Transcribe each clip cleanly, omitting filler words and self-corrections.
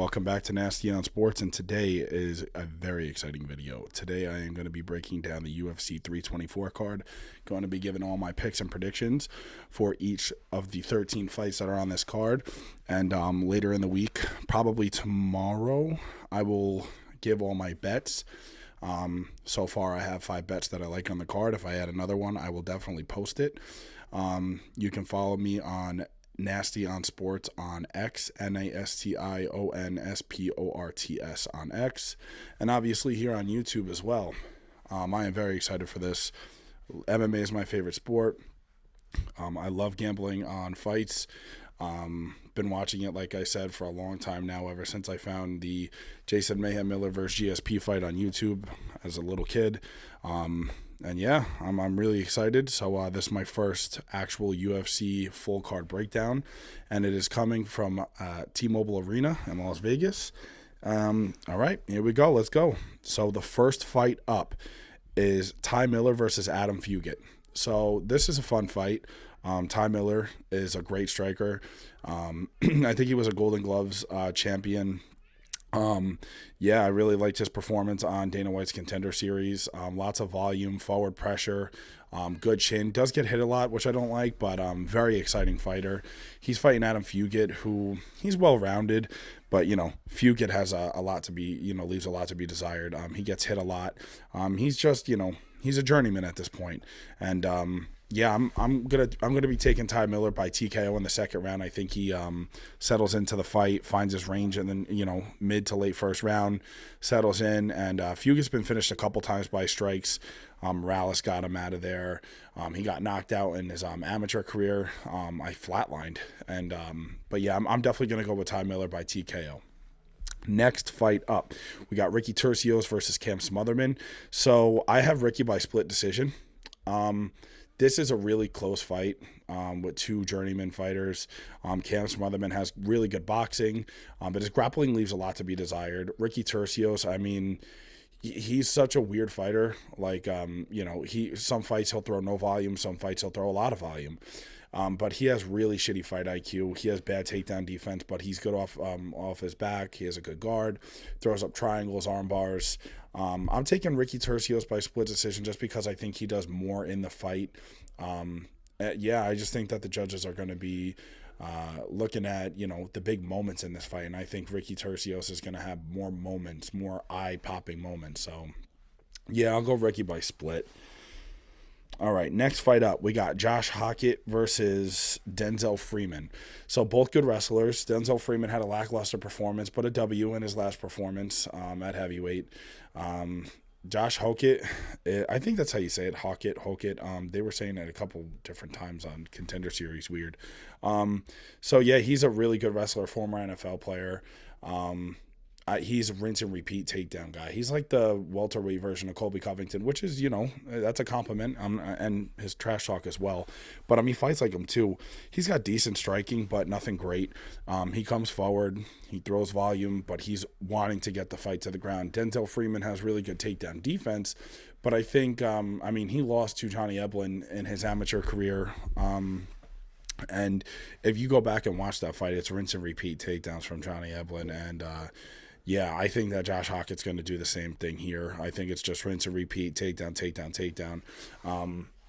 welcome back to Nasty on Sports, and today is a very exciting video. Today I am going to be breaking down the UFC 324 card, going to be giving all my picks and predictions for each of the 13 fights that are on this card, and later in the week, probably tomorrow, I will give all my bets. So far I have 5 bets that I like on the card. If I add another one, I will definitely post it. You can follow me on Nasty on Sports on X, NASTIONSPORTS on X, and obviously here on YouTube as well. I am very excited for this. MMA is my favorite sport. I love gambling on fights. Been watching it, like I said, for a long time now, ever since I found the Jason Mayhem Miller versus GSP fight on YouTube as a little kid. And yeah, I'm really excited. So this is my first actual UFC full card breakdown, and it is coming from T-Mobile Arena in Las Vegas. All right, here we go. Let's go. So the first fight up is Ty Miller versus Adam Fugit. So this is a fun fight. Ty Miller is a great striker. I think he was a Golden Gloves champion. Yeah, I really liked his performance on Dana White's Contender Series. Lots of volume, forward pressure, good chin. Does get hit a lot, which I don't like, but very exciting fighter. He's fighting Adam Fugit, who he's well-rounded, but, Fugit has a lot to be, leaves a lot to be desired. He gets hit a lot. He's just, he's a journeyman at this point. And, yeah, I'm gonna be taking Ty Miller by TKO in the second round. I think he settles into the fight, finds his range, and then mid to late first round settles in. And Fugit's been finished a couple times by strikes. Morales got him out of there. He got knocked out in his amateur career. I flatlined, and but yeah, I'm definitely gonna go with Ty Miller by TKO. Next fight up, we got Ricky Turcios versus Cam Smotherman. So I have Ricky by split decision. This is a really close fight with two journeyman fighters. Cam Smotherman has really good boxing, but his grappling leaves a lot to be desired. Ricky Turcios, I mean, he's such a weird fighter. Like, some fights he'll throw no volume, some fights he'll throw a lot of volume. But he has really shitty fight IQ. He has bad takedown defense, but he's good off his back. He has a good guard, throws up triangles, arm bars. I'm taking Ricky Turcios by split decision just because I think he does more in the fight. Yeah, I just think that the judges are going to be looking at, the big moments in this fight, and I think Ricky Turcios is going to have more moments, more eye-popping moments. So, yeah, I'll go Ricky by split. All right, next fight up, we got Josh Hockett versus Denzel Freeman. So both good wrestlers. Denzel Freeman had a lackluster performance, but a W in his last performance at heavyweight. Josh Hockett, I think that's how you say it, Hockett. They were saying it a couple different times on Contender Series, weird. So yeah, he's a really good wrestler, former NFL player. He's a rinse and repeat takedown guy. He's like the welterweight version of Colby Covington, which is, that's a compliment, and his trash talk as well. But, he fights like him too. He's got decent striking, but nothing great. He comes forward, he throws volume, but he's wanting to get the fight to the ground. Denzel Freeman has really good takedown defense, but I think, he lost to Johnny Eblen in his amateur career. And if you go back and watch that fight, it's rinse and repeat takedowns from Johnny Eblen, and yeah, I think that Josh Hockett's going to do the same thing here. I think it's just rinse and repeat, takedown.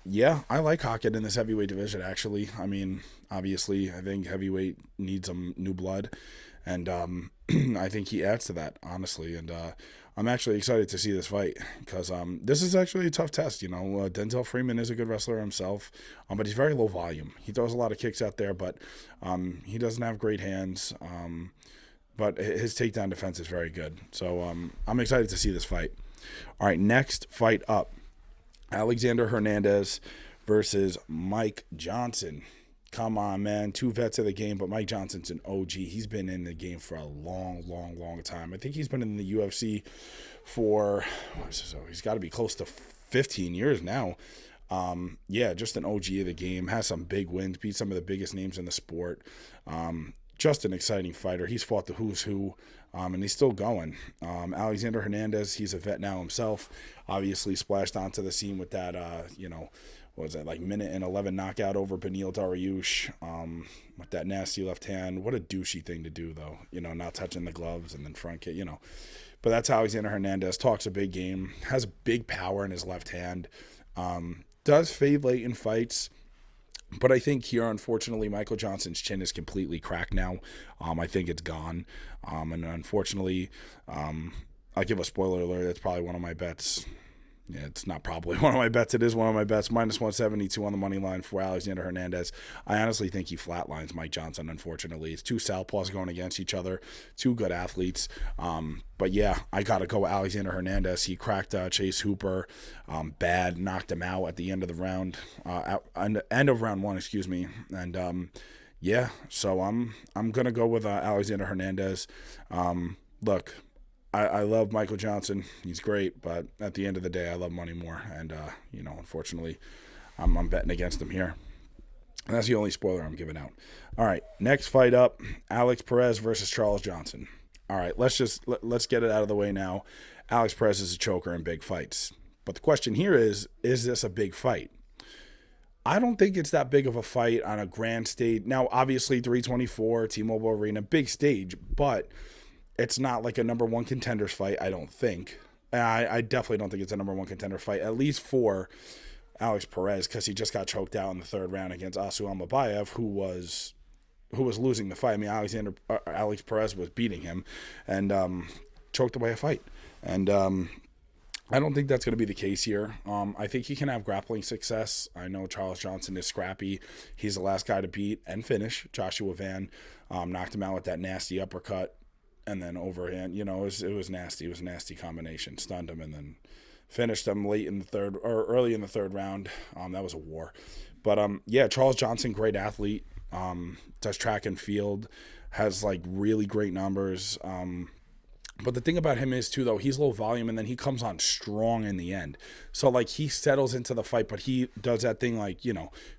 Yeah, I like Hockett in this heavyweight division, actually. Obviously, I think heavyweight needs some new blood, and I think he adds to that, honestly. And I'm actually excited to see this fight because this is actually a tough test. Denzel Freeman is a good wrestler himself, but he's very low volume. He throws a lot of kicks out there, but he doesn't have great hands. But his takedown defense is very good. So I'm excited to see this fight. All right, next fight up. Alexander Hernandez versus Mike Johnson. Come on, man. Two vets of the game, but Mike Johnson's an OG. He's been in the game for a long, long, long time. I think he's been in the UFC for, he's got to be close to 15 years now. Yeah, just an OG of the game. Has some big wins, beat some of the biggest names in the sport. Just an exciting fighter. He's fought the who's who, and he's still going. Alexander Hernandez, he's a vet now himself. Obviously splashed onto the scene with that, what was that, like minute and 11 knockout over Beneil Dariush with that nasty left hand. What a douchey thing to do, though, not touching the gloves and then front kick, But that's how Alexander Hernandez talks a big game, has big power in his left hand, does fade late in fights. But I think here, unfortunately, Michael Johnson's chin is completely cracked now. I think it's gone. And unfortunately, I'll give a spoiler alert. That's probably one of my bets. Yeah, it's not probably one of my bets. It is one of my bets. -172 on the money line for Alexander Hernandez. I honestly think he flatlines Mike Johnson, unfortunately. It's two southpaws going against each other, two good athletes. But yeah, I got to go with Alexander Hernandez. He cracked Chase Hooper bad, knocked him out at the end of the round, end of round one, excuse me. And yeah, so I'm going to go with Alexander Hernandez. Look, I love Michael Johnson. He's great, but at the end of the day, I love money more. And, unfortunately, I'm betting against him here. And that's the only spoiler I'm giving out. All right, next fight up, Alex Perez versus Charles Johnson. All right, let's get it out of the way now. Alex Perez is a choker in big fights. But the question here is this a big fight? I don't think it's that big of a fight on a grand stage. Now, obviously, 324, T-Mobile Arena, big stage, but it's not like a number one contenders fight, I don't think. And I definitely don't think it's a number one contender fight, at least for Alex Perez, because he just got choked out in the third round against Asu Almabayev, who was losing the fight. I mean, Alex Perez was beating him and choked away a fight. And I don't think that's going to be the case here. I think he can have grappling success. I know Charles Johnson is scrappy. He's the last guy to beat and finish Joshua Van. Knocked him out with that nasty uppercut. And then overhand, it was nasty. It was a nasty combination. Stunned him and then finished him late in the third or early in the third round. That was a war. But yeah, Charles Johnson, great athlete. Does track and field, has like really great numbers. But the thing about him is too, though, he's low volume and then he comes on strong in the end. So like he settles into the fight, but he does that thing like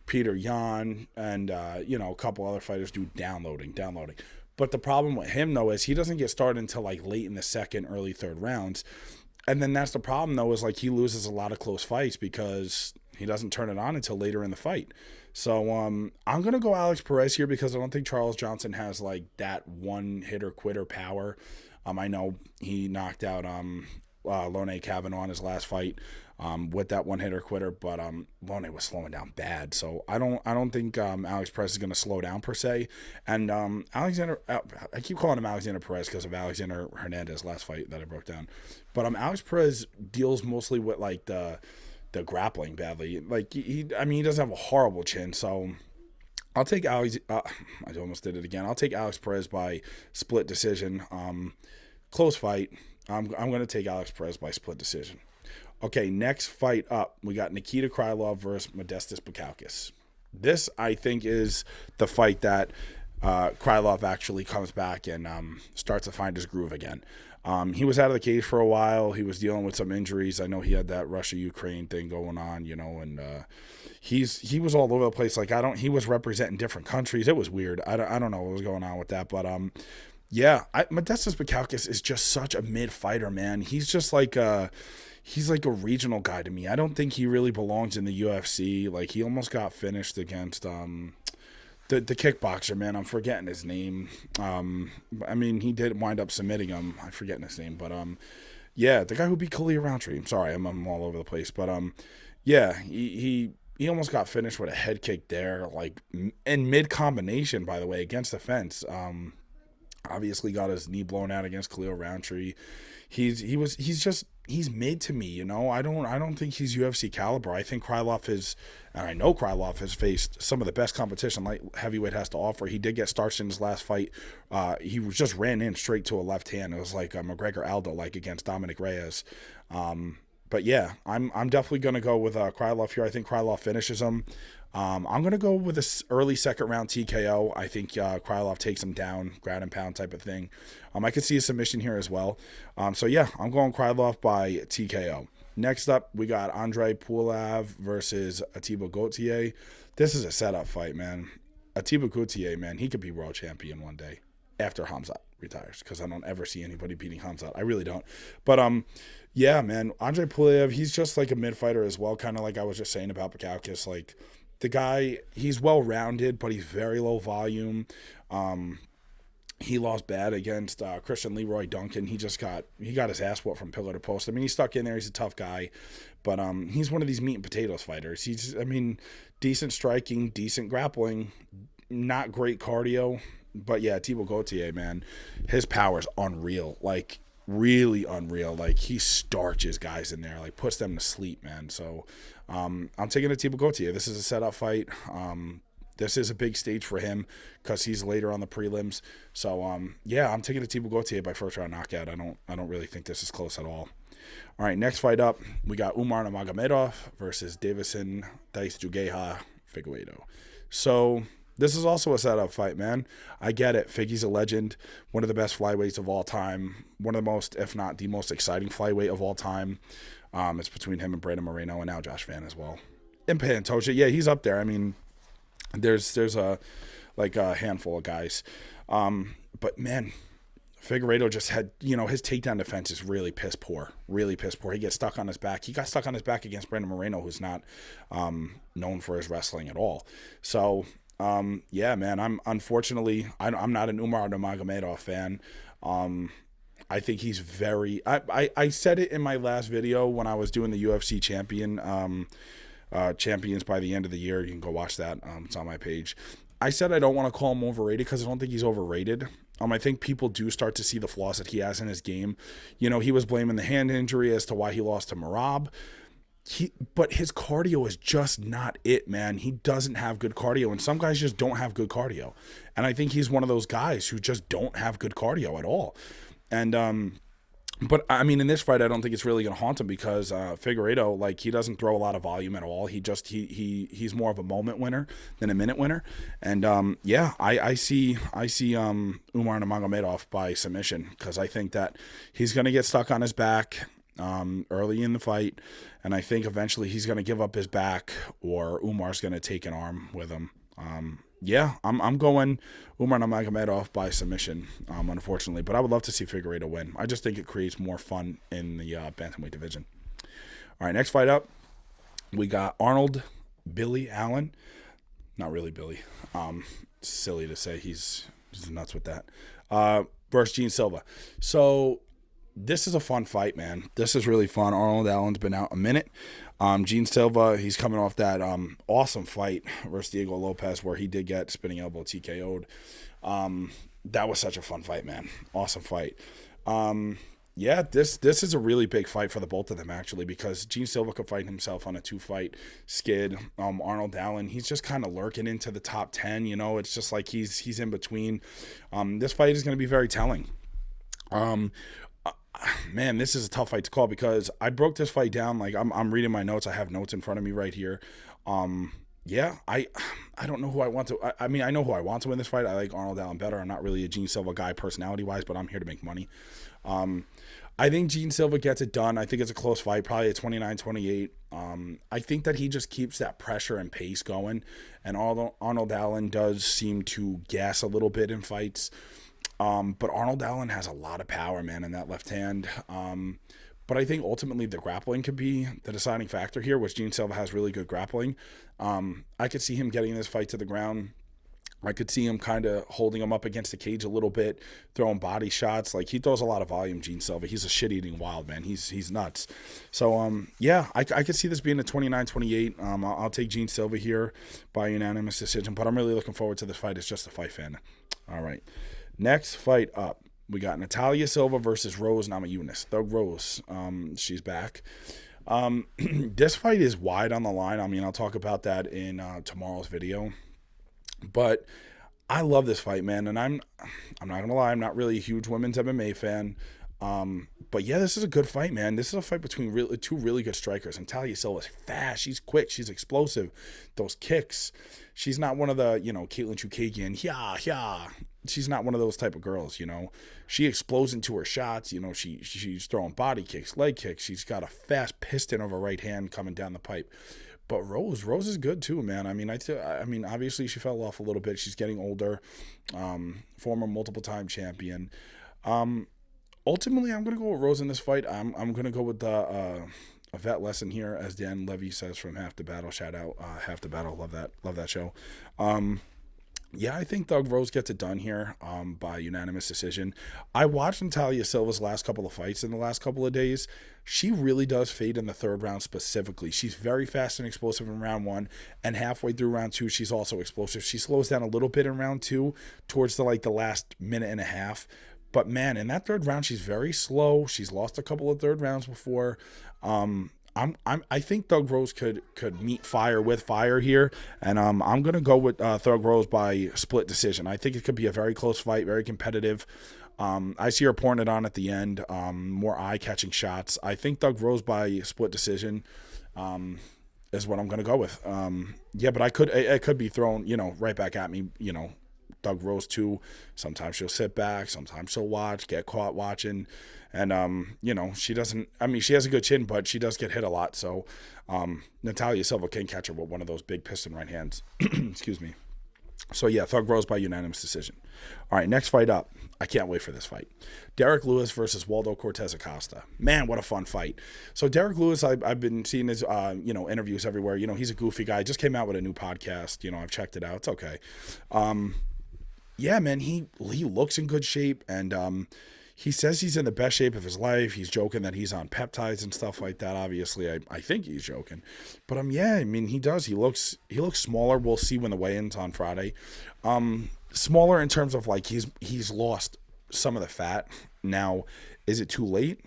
Peter Yan and a couple other fighters do downloading. But the problem with him, though, is he doesn't get started until like late in the second, early third rounds. And then that's the problem, though, is like he loses a lot of close fights because he doesn't turn it on until later in the fight. So I'm going to go Alex Perez here because I don't think Charles Johnson has like that one-hitter quitter power. I know he knocked out Lone Kavanaugh in his last fight with that one-hitter quitter, but Lone was slowing down bad. So I don't think Alex Perez is going to slow down per se. And Alexander, I keep calling him Alexander Perez because of Alexander Hernandez last fight that I broke down. But Alex Perez deals mostly with like the grappling badly. Like he doesn't have a horrible chin, so I'll take Alex. I almost did it again. I'll take Alex Perez by split decision. Close fight. I'm going to take Alex Perez by split decision. Okay, next fight up, we got Nikita Krylov versus Modestas Bukauskas. This, I think, is the fight that Krylov actually comes back and starts to find his groove again. He was out of the cage for a while. He was dealing with some injuries. I know he had that Russia-Ukraine thing going on, and he was all over the place. Like he was representing different countries. It was weird. I don't know what was going on with that, but yeah, Modestas Bukauskas is just such a mid fighter, man. He's just like he's like a regional guy to me. I don't think he really belongs in the UFC. Like he almost got finished against the kickboxer, man. I'm forgetting his name. I mean, he did wind up submitting him. I'm forgetting his name, but yeah, the guy who beat Khalil Roundtree. I'm sorry, I'm all over the place, but yeah, he almost got finished with a head kick there, like in mid combination, by the way, against the fence. Obviously got his knee blown out against Khalil Roundtree. He's mid to me, I don't think he's UFC caliber. I think Krylov is, and I know Krylov has faced some of the best competition light heavyweight has to offer. He did get starched in his last fight. He just ran in straight to a left hand. It was like a McGregor Aldo, like against Dominic Reyes. But yeah, I'm definitely gonna go with Krylov here. I think Krylov finishes him. I'm going to go with this early second round TKO. I think Krylov takes him down, ground and pound type of thing. I could see a submission here as well. So yeah, I'm going Krylov by TKO. Next up, we got Andre Pulev versus Atiba Gauthier. This is a setup fight, man. Atiba Gauthier, man, he could be world champion one day after Khamzat. retires, because I don't ever see anybody beating Khamzat. I really don't. But yeah, man, Andre Puliev, he's just like a mid fighter as well, kind of like I was just saying about Bukauskas. Like, the guy, he's well rounded, but he's very low volume. He lost bad against Christian Leroy Duncan. He got his ass whooped from pillar to post. I mean, he's stuck in there. He's a tough guy, but he's one of these meat and potatoes fighters. Decent striking, decent grappling, not great cardio. But yeah, Thibaut Gauthier, man, his power is unreal. Like, really unreal. Like, he starches guys in there, like puts them to sleep, man. So I'm taking a Thibaut Gauthier. This is a setup fight. This is a big stage for him because he's later on the prelims. So yeah, I'm taking a Thibaut Gauthier by first round knockout. I don't really think this is close at all. All right, next fight up, we got Umar Nurmagomedov versus Deiveson Dice-Jugeha Figueiredo. So this is also a setup fight, man. I get it. Figgy's a legend, one of the best flyweights of all time, one of the most, if not the most exciting flyweight of all time. It's between him and Brandon Moreno, and now Josh Van as well. And Pantoja, yeah, he's up there. I mean, there's a handful of guys. But man, Figueiredo just had, his takedown defense is really piss poor. Really piss poor. He gets stuck on his back. He got stuck on his back against Brandon Moreno, who's not known for his wrestling at all. So yeah, man, I'm not an Umar Nurmagomedov fan. I think he's very, I said it in my last video when I was doing the UFC champions by the end of the year. You can go watch that. It's on my page. I said I don't want to call him overrated because I don't think he's overrated. I think people do start to see the flaws that he has in his game. He was blaming the hand injury as to why he lost to Merab. But his cardio is just not it, man. He doesn't have good cardio, and some guys just don't have good cardio. And I think he's one of those guys who just don't have good cardio at all. And but I mean, in this fight, I don't think it's really going to haunt him because Figueiredo, like, he doesn't throw a lot of volume at all. He's more of a moment winner than a minute winner. And yeah, I see Umar Nurmagomedov by submission because I think that he's going to get stuck on his back early in the fight, and I think eventually he's going to give up his back or Umar's going to take an arm with him. Yeah, I'm going Umar Nurmagomedov by submission, unfortunately. But I would love to see Figueiredo win. I just think it creates more fun in the bantamweight division. All right, next fight up, we got Arnold Billy Allen. Not really Billy. Silly to say. He's nuts with that. Versus Gene Silva. So this is a fun fight, man. This is really fun. Arnold Allen's been out a minute. Gene Silva, he's coming off that awesome fight versus Diego Lopez where he did get spinning elbow TKO'd. That was such a fun fight, man. Awesome fight. Yeah, this is a really big fight for the both of them, actually, because Gene Silva could fight himself on a 2-fight skid. Arnold Allen, he's just kind of lurking into the top 10. It's just like he's in between. This fight is going to be very telling. Man, this is a tough fight to call because I broke this fight down. Like, I'm reading my notes. I have notes in front of me right here. Yeah, I don't know who I want to. I mean, I know who I want to win this fight. I like Arnold Allen better. I'm not really a Gene Silva guy personality-wise, but I'm here to make money. I think Gene Silva gets it done. I think it's a close fight, probably a 29-28. I think that he just keeps that pressure and pace going, and Arnold Allen does seem to gas a little bit in fights. But Arnold Allen has a lot of power, man, in that left hand. But I think ultimately the grappling could be the deciding factor here, which Gene Silva has really good grappling. I could see him getting this fight to the ground. I could see him kind of holding him up against the cage a little bit, throwing body shots. Like, he throws a lot of volume, Gene Silva. He's a shit-eating wild, man. He's nuts. So, yeah, I could see this being a 29-28. I'll take Gene Silva here by unanimous decision, but I'm really looking forward to this fight as just a fight fan. All right. Next fight up, we got Natalia Silva versus Rose Namajunas. Thug Rose, she's back. This fight is wide on the line. I mean, I'll talk about that in tomorrow's video. But I love this fight, man. And I'm not going to lie, I'm not really a huge women's MMA fan. But yeah, this is a good fight, man. This is a fight between two really good strikers. And Natalia Silva's fast. She's quick. She's explosive. Those kicks. She's not one of the, Caitlin Chukagian, yeah. She's not one of those type of girls, She explodes into her shots. She's throwing body kicks, leg kicks. She's got a fast piston of a right hand coming down the pipe. But Rose is good too, man. I mean, I mean, obviously she fell off a little bit. She's getting older. Former multiple time champion. Ultimately, I'm gonna go with Rose in this fight. I'm gonna go with a vet lesson here, as Dan Levy says from Half the Battle. Shout out Half the Battle. Love that show. Yeah, I think Thug Rose gets it done here by unanimous decision. I watched Natalia Silva's last couple of fights in the last couple of days. She really does fade in the third round specifically. She's very fast and explosive in round 1, and halfway through round 2, she's also explosive. She slows down a little bit in round 2 towards the last minute and a half. But man, in that third round, she's very slow. She's lost a couple of third rounds before. I think Thug Rose could meet fire with fire here, and I'm gonna go with Thug Rose by split decision. I think it could be a very close fight, very competitive. I see her pouring it on at the end, more eye-catching shots. I think Thug Rose by split decision is what I'm gonna go with. Yeah, but it could be thrown, right back at me, Thug Rose too. Sometimes she'll sit back, sometimes she'll watch, get caught watching. And, she doesn't, I mean, she has a good chin, but she does get hit a lot. So, Natalia Silva can catch her with one of those big piston right hands. Excuse me. So, yeah, Thug Rose by unanimous decision. All right, next fight up. I can't wait for this fight. Derek Lewis versus Waldo Cortez Acosta. Man, what a fun fight. So, Derek Lewis, I've been seeing his, interviews everywhere. He's a goofy guy. Just came out with a new podcast. I've checked it out. It's okay. Yeah, man, he looks in good shape, and, he says he's in the best shape of his life. He's joking that he's on peptides and stuff like that. Obviously, I think he's joking. But yeah, I mean, he does. He looks smaller. We'll see when the weigh-in's on Friday. Smaller in terms of he's lost some of the fat. Now, is it too late?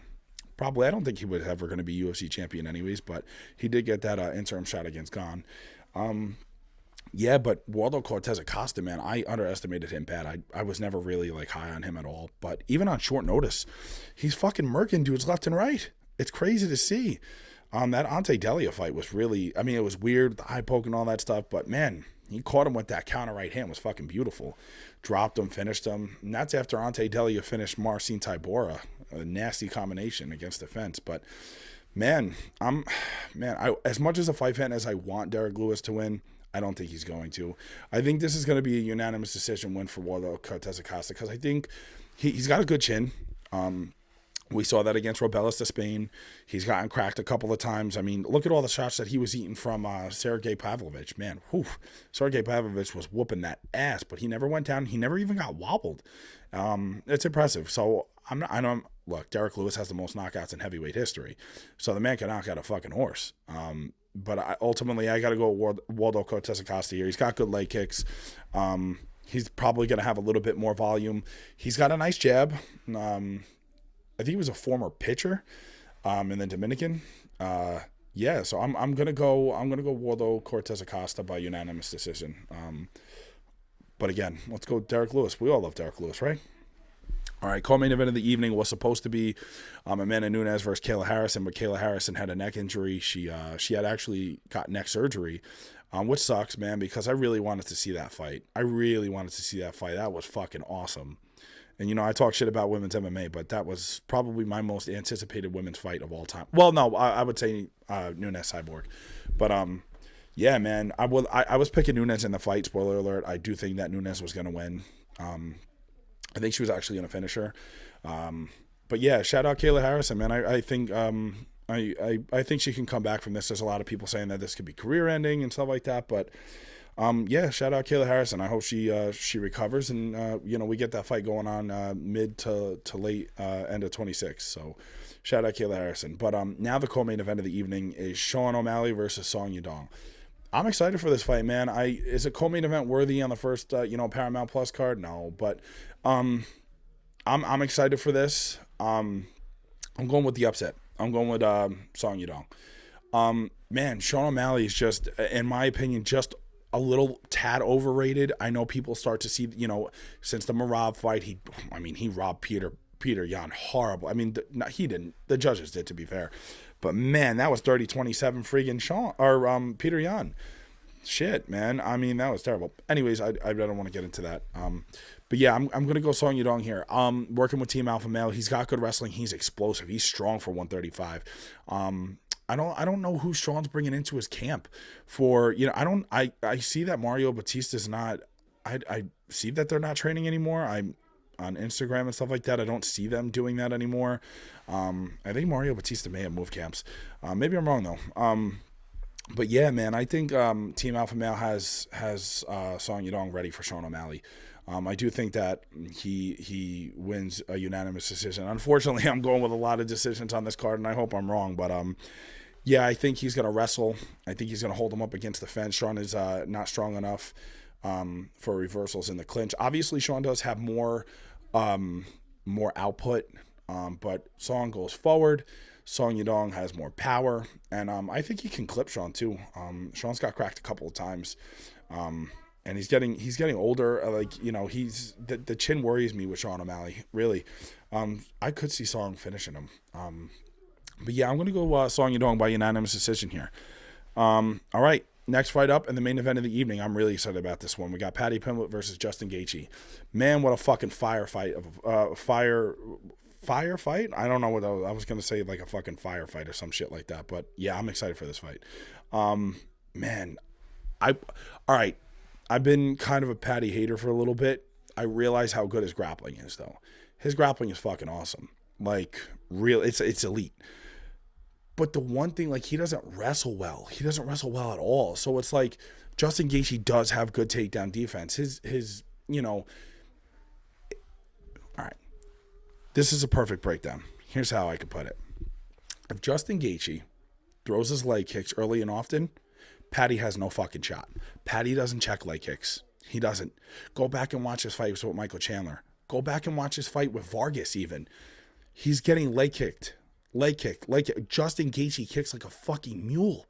Probably. I don't think he was ever going to be UFC champion anyways, but he did get that interim shot against Gane. Yeah, but Waldo Cortez Acosta, man, I underestimated him bad. I was never really high on him at all. But even on short notice, he's fucking murking dudes left and right. It's crazy to see. That Ante Delia fight was really, I mean, it was weird, the eye poke and all that stuff. But man, he caught him with that counter right hand. It was fucking beautiful. Dropped him, finished him. And that's after Ante Delia finished Marcin Tybura. A nasty combination against the fence. But man, as much as a fight fan as I want Derek Lewis to win, I don't think he's going to. I think this is going to be a unanimous decision win for Waldo Cortez Acosta because I think he's got a good chin. We saw that against Robelis de Spain. He's gotten cracked a couple of times. I mean, look at all the shots that he was eating from Sergey Pavlovich. Man, Sergey Pavlovich was whooping that ass, but he never went down. He never even got wobbled. It's impressive. So look, Derek Lewis has the most knockouts in heavyweight history. So the man can knock out a fucking horse. But ultimately, I got to go with Waldo Cortez Acosta here. He's got good leg kicks. He's probably going to have a little bit more volume. He's got a nice jab. I think he was a former pitcher in the Dominican. Yeah, so I'm gonna go Waldo Cortez Acosta by unanimous decision. But again, let's go Derek Lewis. We all love Derek Lewis, right? All right, co-main event of the evening was supposed to be Amanda Nunes versus Kayla Harrison, but Kayla Harrison had a neck injury. She had actually got neck surgery, which sucks, man, because I really wanted to see that fight. That was fucking awesome. And, I talk shit about women's MMA, but that was probably my most anticipated women's fight of all time. Well, no, I would say Nunes Cyborg. But, yeah, man, I was picking Nunes in the fight. Spoiler alert, I do think that Nunes was going to win. I think she was actually going to finish her. But yeah, shout out Kayla Harrison, man. I think I think she can come back from this. There's a lot of people saying that this could be career ending and stuff like that. But yeah, shout out Kayla Harrison. I hope she recovers and we get that fight going on mid to late end of 26. So shout out Kayla Harrison. But now the co-main event of the evening is Sean O'Malley versus Song Yadong. I'm excited for this fight, man. Is a co-main event worthy on the first Paramount Plus card? No, but I'm excited for this. I'm going with the upset. I'm going with Song Yadong. Man, Sean O'Malley is just, in my opinion, just a little tad overrated. I know people start to see, since the Merab fight, he robbed Peter Yan horrible. I mean, he didn't. The judges did, to be fair. But man, that was 30-27 friggin' Sean or Peter Yan. Shit, man. I mean, that was terrible. Anyways, I don't want to get into that. But yeah, I'm gonna go Song Yadong here. Working with Team Alpha Male, he's got good wrestling. He's explosive. He's strong for 135. I don't know who Sean's bringing into his camp for, I see that Mario Batista's not, I see that they're not training anymore. I'm on Instagram and stuff like that. I don't see them doing that anymore. I think Mario Batista may have moved camps. Maybe I'm wrong though. But yeah, man, I think Team Alpha Male has Song Yadong ready for Sean O'Malley. I do think that he wins a unanimous decision. Unfortunately, I'm going with a lot of decisions on this card, and I hope I'm wrong. But yeah, I think he's going to wrestle. I think he's going to hold him up against the fence. Sean is not strong enough for reversals in the clinch. Obviously, Sean does have more output, but Song goes forward. Song Yadong has more power, and I think he can clip Sean too. Sean's got cracked a couple of times. And he's getting older. He's the chin worries me with Sean O'Malley. Really, I could see Song finishing him. But yeah, I'm gonna go Song Yadong by unanimous decision here. All right, next fight up in the main event of the evening. I'm really excited about this one. We got Paddy Pimblett versus Justin Gaethje. Man, what a fucking firefight of fire fight. I don't know what I was gonna say, like a fucking firefight or some shit like that. But yeah, I'm excited for this fight. Man, all right. I've been kind of a Paddy hater for a little bit. I realize how good his grappling is, though. His grappling is fucking awesome. Like, it's elite. But the one thing, like, he doesn't wrestle well. He doesn't wrestle well at all. So it's like Justin Gaethje does have good takedown defense. All right. This is a perfect breakdown. Here's how I could put it. If Justin Gaethje throws his leg kicks early and often, Paddy has no fucking shot. Paddy doesn't check leg kicks. He doesn't. Go back and watch his fight with Michael Chandler. Go back and watch his fight with Vargas even. He's getting leg kicked. Justin Gaethje kicks like a fucking mule.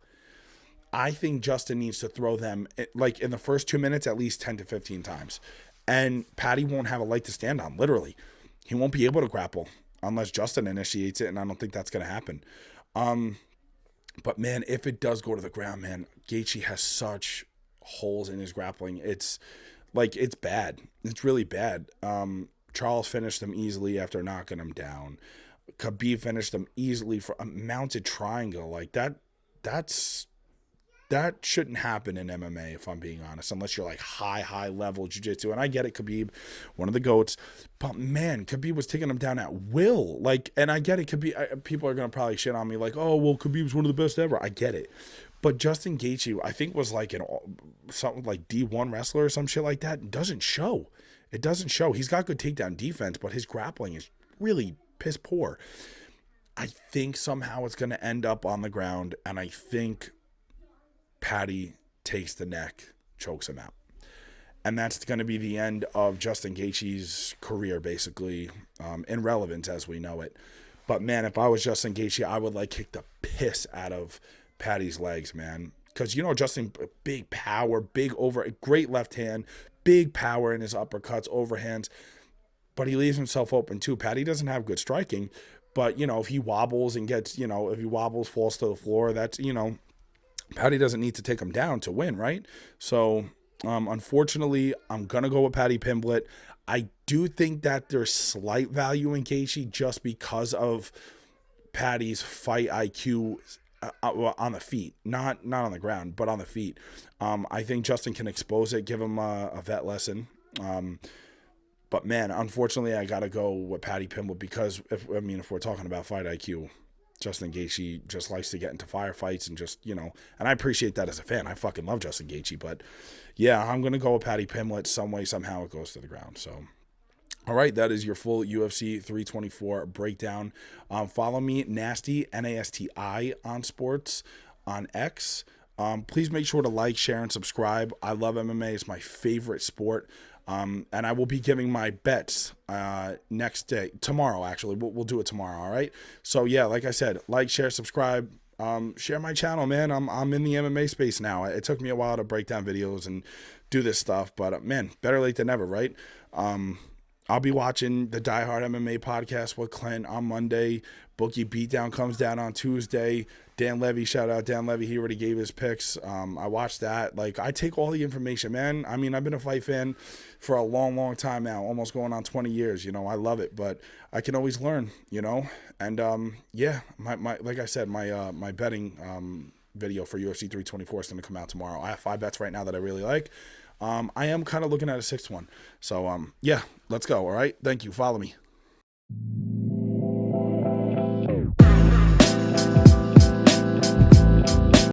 I think Justin needs to throw them, like, in the first 2 minutes at least 10 to 15 times. And Paddy won't have a leg to stand on, literally. He won't be able to grapple unless Justin initiates it, and I don't think that's going to happen. But, man, if it does go to the ground, man, Gaethje has such holes in his grappling. It's bad. It's really bad. Charles finished him easily after knocking him down. Khabib finished him easily for a mounted triangle. Like, that shouldn't happen in MMA, if I'm being honest, unless you're like high level jiu-jitsu. And I get it, Khabib, one of the GOATs. But man, Khabib was taking him down at will. Like, and I get it, Khabib, people are going to probably shit on me like, oh, well, Khabib's one of the best ever. I get it. But Justin Gaethje, I think, was like something like D1 wrestler or some shit like that. It doesn't show. He's got good takedown defense, but his grappling is really piss poor. I think somehow it's going to end up on the ground, and I think Paddy takes the neck, chokes him out. And that's going to be the end of Justin Gaethje's career, basically, in relevance as we know it. But, man, if I was Justin Gaethje, I would, kick the piss out of Paddy's legs, man. Because, Justin, big power, great left hand, big power in his uppercuts, overhands. But he leaves himself open, too. Paddy doesn't have good striking. But, if he wobbles and gets, falls to the floor, that's, Paddy doesn't need to take him down to win, right? So, unfortunately, I'm going to go with Paddy Pimblett. I do think that there's slight value in Gaethje just because of Paddy's fight IQ on the feet. Not on the ground, but on the feet. I think Justin can expose it, give him a vet lesson. But, man, unfortunately, I got to go with Paddy Pimblett because, if we're talking about fight IQ, Justin Gaethje just likes to get into firefights and just, and I appreciate that as a fan. I fucking love Justin Gaethje, but yeah, I'm going to go with Paddy Pimblett. Some way, somehow it goes to the ground. So, all right, that is your full UFC 324 breakdown. Follow me, Nasty, Nasti on sports on X. Please make sure to like, share, and subscribe. I love MMA. It's my favorite sport. And I will be giving my bets next day, tomorrow, actually. We'll do it tomorrow, all right? So, yeah, like I said, like, share, subscribe, share my channel, man. I'm in the MMA space now. It took me a while to break down videos and do this stuff, but, man, better late than never, right? All I'll be watching the Die Hard MMA podcast with Clint on Monday. Bookie Beatdown comes down on Tuesday. Dan Levy, shout out Dan Levy. He already gave his picks. I watched that. Like, I take all the information, man. I mean, I've been a fight fan for a long, long time now, almost going on 20 years. You know, I love it, but I can always learn, you know? And, yeah, my like I said, my betting video for UFC 324 is going to come out tomorrow. I have 5 bets right now that I really like. I am kind of looking at a 6th one. So, yeah, let's go, all right? Thank you. Follow me.